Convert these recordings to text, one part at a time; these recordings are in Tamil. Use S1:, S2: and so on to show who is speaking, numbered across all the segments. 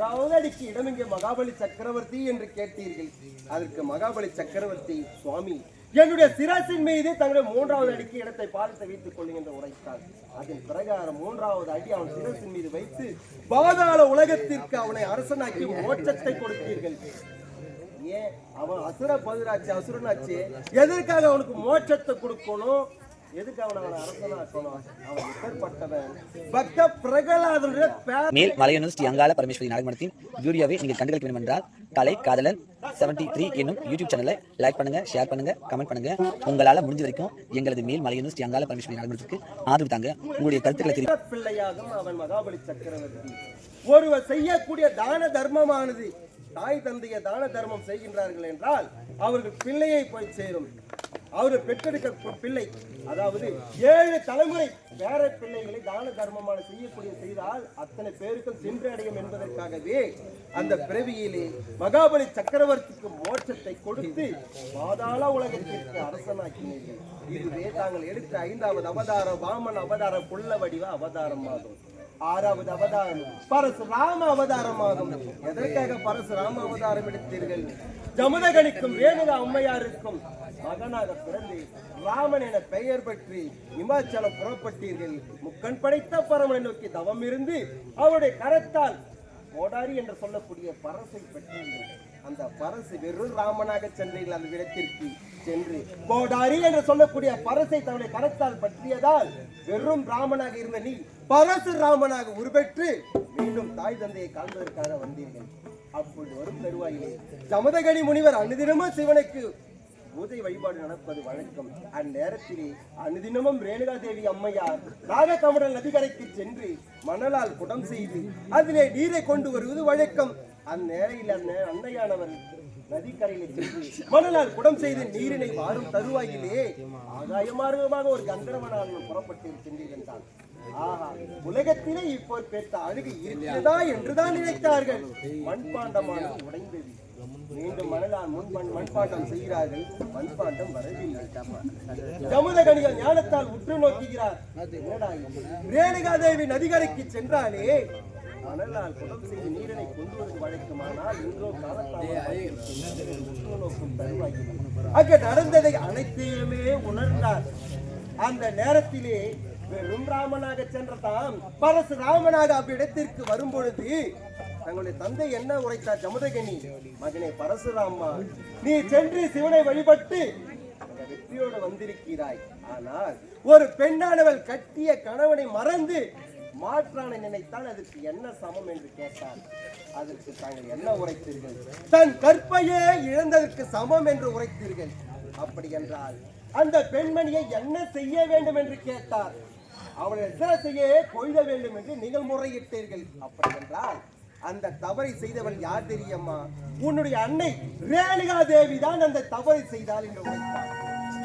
S1: மூன்றாவது அடிக்கு இடம் இங்கே மகாபலி சக்கரவர்த்தி என்று கேட்டீர்கள். அதற்கு மகாபலி சக்கரவர்த்தி, சுவாமி என்னுடைய சிரசின் மீது தங்களுடைய மூன்றாவது அடிக்கு இடத்தை பார்த்து வைத்துக் கொள்ளுங்க என்று உரைத்தார். அதன் பிரகாரம் மூன்றாவது அடி அவன் சிரசின் மீது வைத்து பாதாள உலகத்திற்கு அவனை அரசனாக்கி மோட்சத்தை கொடுத்தீர்கள். ஏன் அவன் அசுர பதிராச்சு, அசுரனாச்சு, எதற்காக அவனுக்கு மோட்சத்தை கொடுக்கணும்? எதுக்கு அவனை அரசனாக்கணும்? அவன் எப்பேற்பட்டவன்? பக்த பிரகலாதனுடைய
S2: மேல் மலையனூர் ஸ்ரீ அங்காள பரமேஸ்வரி நாடகமன்றத்தின் வீடியோவை நீங்கள் கண்டுகளிக்க வேண்டும் என்றால் கலை காதலன் 73 என்னும் யூடியூப் சேனலை லைக் பண்ணுங்க, ஷேர் பண்ணுங்க, கமெண்ட் பண்ணுங்க. உங்களால் முடிஞ்ச வரைக்கும் எங்களது மேல் மலையனூர் ஸ்ரீ அங்காள பரமேஸ்வரி நாடகமன்றத்துக்கு ஆதரவு தாங்க. உங்களுடைய கருத்துக்களை தெரிவிக்க.
S1: பிள்ளையாகும் அவன் மகாபலி சக்கரவர்த்தி. ஒருவர் செய்யக்கூடிய தான தர்மமானது தாய் தந்தைய தான தர்மம் செய்கின்றார்கள் என்றால் அவர்கள் பிள்ளையை போய் சேரும். அவர்கள் பெற்றெடுக்க பிள்ளை, அதாவது 7 தலைமுறை பேர பிள்ளைகளை தான தர்மமான செய்யக்கூடிய செய்தால் அத்தனை பேருக்கும் சென்றடையும் என்பதற்காகவே அந்த பிறவியிலே மகாபலி சக்கரவர்த்திக்கு மோட்சத்தை கொடுத்து பாதாள உலகத்திற்கு அரசனாக்கினீர்கள். இதுவே தாங்கள் எடுத்த 5வது அவதாரம் வாமன் அவதாரம், புள்ள வடிவ அவதாரமாகும். 6வது அவதாரம் பரசுராம அவதாரமாகும். எதற்காக பரசுராம அவதாரம் எடுத்தீர்கள்? ஜமதகனிக்கும் ரேணுகா அம்மையாருக்கும் மகனாக பிறந்து ராமன் என பெயர் பெற்று இமாச்சலம் புறப்பட்டீர்கள். முக்கண் படைத்த பரமனை நோக்கி தவம் இருந்து அவருடைய கரத்தால் கோடாரி என்று சொல்லக்கூடிய பரசை பெற்றீர்கள். அந்த பரசு வெறும் ராமனாக சென்றீர்கள். அந்த இடத்திற்கு சென்று கோடாரி என்று சொல்லக்கூடிய பரசை தன்னுடைய கரத்தால் பற்றியதால் வெறும் ராமனாக இருந்த நீ பரசு ராமனாக உருவெற்று மீண்டும் தாய் தந்தையை காண்பதற்காக வந்தீர்கள். அப்பொழுது வரும் தருவாயிலே ஜமதகனி முனிவர் அனுதினமும் சிவனுக்கு பூஜை வழிபாடு நடப்பது வழக்கம். அந்நேரத்திலே அனுதினமும் ரேணுகா தேவி அம்மையார் நாககமடல் நதிக்கரைக்கு சென்று மணலால் குடம் செய்து அதிலே நீரை கொண்டு வருவது வழக்கம். அந்நேரையில் அன்னையானவர் நதிக்கரையில் சென்று மணலால் குடம் செய்து நீரினை வாரும் தருவாயிலே ஆகாய மார்க்கமாக ஒரு கந்தர்வனால் புறப்பட்டு சென்றிருந்தான். ஆஹா, உலகத்திலே இப்போ பெற்ற அழுகு இருக்கிறதா என்றுதான் நினைத்தார்கள். மண்பாண்டமானது உடைந்தது. மீண்டும் மணலால் மண்பாண்டம் செய்கிறார்கள். மண்பாண்டம் வரவில்லை. ஜமதகனிகள் ஞானத்தால் உற்று நோக்குகிறார். ரேணுகா தேவி நதிகரைக்கு சென்றாலே மணலால் குடம் செய்து நீரினை கொண்டு வருவது வழக்கமானால் இன்றோ காலத்தால் நோக்கும் தருவாயில் அங்கே நடந்ததை அனைத்தையுமே உணர்ந்தார். அந்த நேரத்திலே வெறும் ராமனாக சென்ற தாம் பரசு ராமனாக அவ்விடத்திற்கு வரும் பொழுது தங்களுடைய தந்தை என்ன உரைத்தார்? ஜமதகனி, மகனே பரசுராமா, நீ சென்று சிவனை வழிபட்டு வெற்றியோடு வந்திருக்கிறாய். ஆனால் ஒரு பெண்ணானவள் கட்டிய கணவனை மறந்து மாற்றானை நினைத்தால் அதற்கு என்ன சமம் என்று கேட்டார். அதற்கு தாங்கள் என்ன உரைத்தீர்கள்? தன் கற்பையே இழந்ததற்கு சமம் என்று உரைத்தீர்கள். அப்படி என்றால் அந்த பெண்மணியை என்ன செய்ய வேண்டும் என்று கேட்டார். அவளை சிரசையே கொய்த வேண்டும் என்று நீங்கள் முறையிட்டீர்கள். அப்படி என்றால் அந்த தவறை செய்தவள் யார் தெரியுமா? உன்னுடைய அன்னை ரேணுகா தேவி தான் அந்த தவறை செய்தால் என்று உரைத்தார்.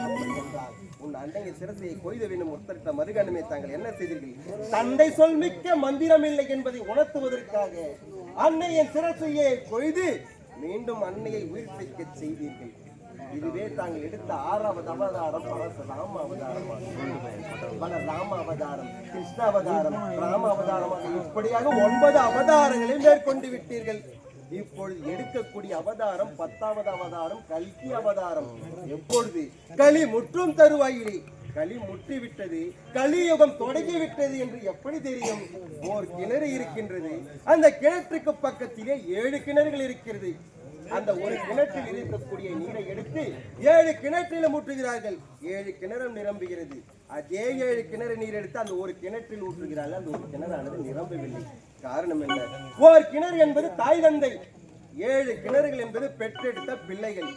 S1: அப்படி என்றால் உன் அன்னையை சிரசையை கொய்த வேண்டும் உத்தரித்த மறுகணமே தாங்கள் என்ன செய்தீர்கள்? தந்தை சொல் மிக்க மந்திரம் இல்லை என்பதை உணர்த்துவதற்காக அன்னையின் சிரசையை கொய்து மீண்டும் அன்னையை உயிர்ப்பிக்க செய்தீர்கள். இதுவே தாங்கள் எடுத்த 6வது அவதாரம் பரசுராம அவதாரம், ராம அவதாரம், கிருஷ்ண அவதாரம், ராம அவதாரமாக இப்படியாக 9 அவதாரங்களை மேற்கொண்டு விட்டீர்கள். இப்பொழுது எடுக்கக்கூடிய அவதாரம் 10வது அவதாரம் கல்கி அவதாரம். எப்பொழுது களி முற்றும் தருவாயிலே களி முற்றிவிட்டது, கலியுகம் தொடங்கிவிட்டது என்று எப்படி தெரியும்? ஓர் கிணறு இருக்கின்றது. அந்த கிணற்றுக்கு பக்கத்திலே 7 கிணறுகள் இருக்கிறது. அந்த ஒரு கிணற்றில் இருக்கக்கூடிய நீரை எடுத்து 7 கிணற்றிலும் ஊற்றுகிறார்கள். 7 கிணறும் நிரம்புகிறது. அதே 7 கிணறு நீர் எடுத்து அந்த ஒரு கிணற்றில் ஊற்றுகிறார்கள். அந்த ஒரு கிணறானது நிரம்பவில்லை. காரணம் என்ன? ஒரு கிணறு என்பது தாய் தந்தை, 7 கிணறுகள் என்பது பெற்றெடுத்த பிள்ளைகள்.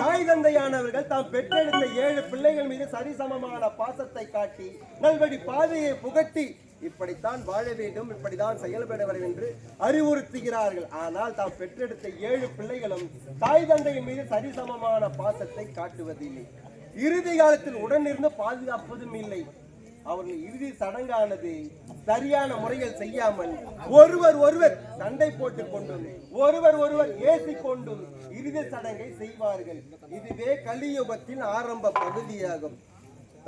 S1: தாய் தந்தையானவர்கள் தாம் பெற்றெடுத்த 7 பிள்ளைகள் மீது சரிசமமான பாசத்தை காட்டி நல்வழி பாதையை புகட்டி இப்படித்தான் வாழ வேண்டும், இப்படிதான் செயல்பட வேண்டும் என்று அறிவுறுத்துகிறார்கள். ஆனால் தாம் பெற்றெடுத்த 7 பிள்ளைகளும் தாய் தந்தையின் மீது சரிசமமான பாசத்தை காட்டுவதில்லை. இறுதி காலத்தில் உடனிருந்து பாதுகாப்பதும் இல்லை. அவர்கள் இறுதி சடங்கானது சரியான முறையில் செய்யாமல் ஒருவர் சண்டை போட்டுக் கொண்டும் ஒருவர் ஏசிக்கொண்டும் இறுதி சடங்கை செய்வார்கள். இதுவே கலியுகத்தின் ஆரம்ப பகுதியாகும்.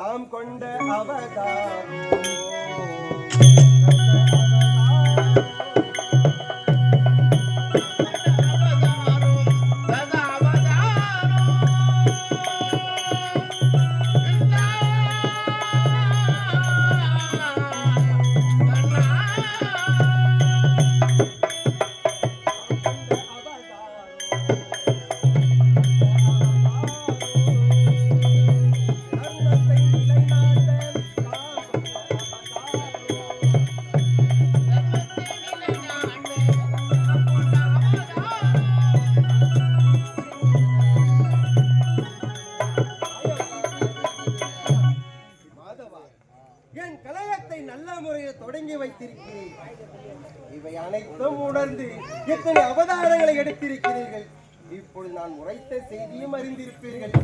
S1: தாம் கொண்ட அவதாரம் அர்த்தம் உணர்ந்து எத்தனை அவதாரங்களை எடுத்திருக்கிறீர்கள். இப்பொழுது நான் உரைத்த செய்தியும் அறிந்திருப்பீர்கள்.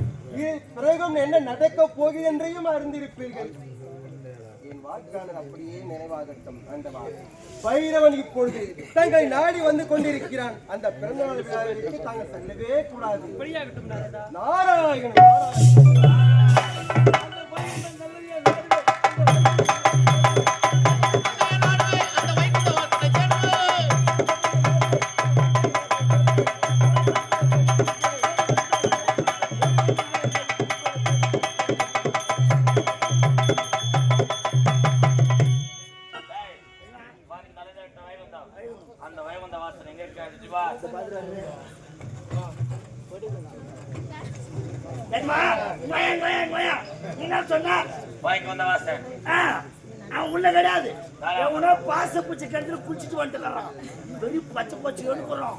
S1: பிறகும் என்ன நடக்கப் போகிறது என்றையும் அறிந்திருப்பீர்கள். என் வாக்காளர் அப்படியே நினைவாகட்டும். ஆண்டவா, பைரவன் இப்பொழுது தங்களை நாடி வந்து கொண்டிருக்கிறான். அந்த பிறந்தநாள் விழாவிற்கு தாங்கள் செல்லவே கூடாது. நாராயணன்
S3: உள்ள கிடையாது. பாச பூச்சி கிடத்துல குளிச்சுட்டு வந்துடுறான். வெறும் பச்சை பச்சை எடுக்கிறோம்.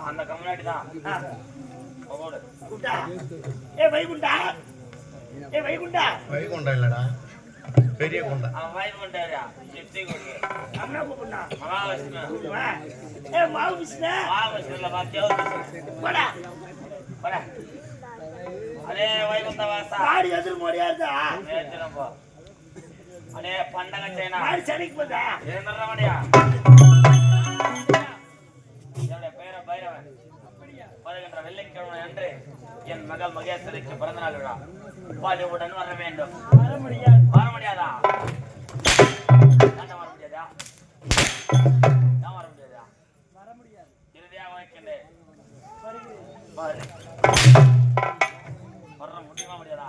S4: அந்த கம்யூனிட்டி தான்.
S3: வைகுண்டா, வைகுண்டா,
S5: வைகுண்டா இல்லடா, பெரிய குண்டா.
S4: வைகுண்டாரியா சித்தி குடி
S3: அண்ணா கூப்பிடா.
S4: மகாவிஷ்ணு
S3: மகாவிஷ்ணு
S4: மகாவிஷ்ணுல பாத்தியா
S3: போடா
S4: போடா. அடே வைகுண்ட வாசா
S3: மாடி எதிர் முடியாதா?
S4: நேத்திரம்போ அடே பண்டக சேனா
S3: மாடி சனிக்கு போதா?
S4: ஏந்தறவடியா என்னோட பேர பைரவன். வருகின்ற வெள்ளிக்கிழமை அன்று என் மகள் மகேஸ்வரிக்கு பிறந்தநாள் விழா. பாலிவுடன் வர வேண்டும். வர முடியாதா? வர முடியாதா? இறுதியாக வைக்கின்றேன். வர முடியுமா முடியாதா?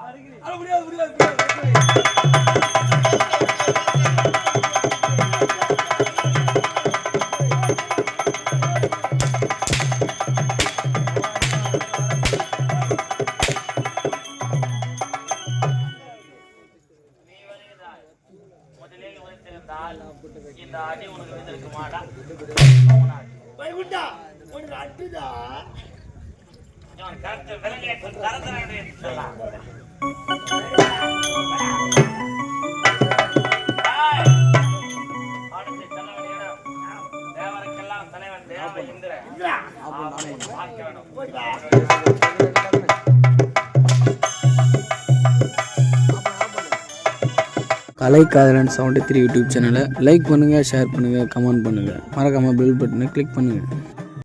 S4: முதலில் உரைத்திருந்தால் இந்த அடி உனக்கு விழுந்திருக்குமாடா?
S3: வைகுண்டா உனக்கு அட்டுதா?
S4: இவன் கருத்து விலங்கை தரதரன்னு சொல்லலாம். அடுத்து செல்ல வேண்டிய இடம் தேவருக்கெல்லாம் தலைவன் தேவ இந்திரன். பார்க்க வேணும்.
S6: கலைக்காதலன் 73 யூடியூப் சேனலை லைக் பண்ணுங்கள், ஷேர் பண்ணுங்கள், கமெண்ட் பண்ணுங்கள், மறக்காமல் பெல் பட்டனை கிளிக் பண்ணுங்கள்.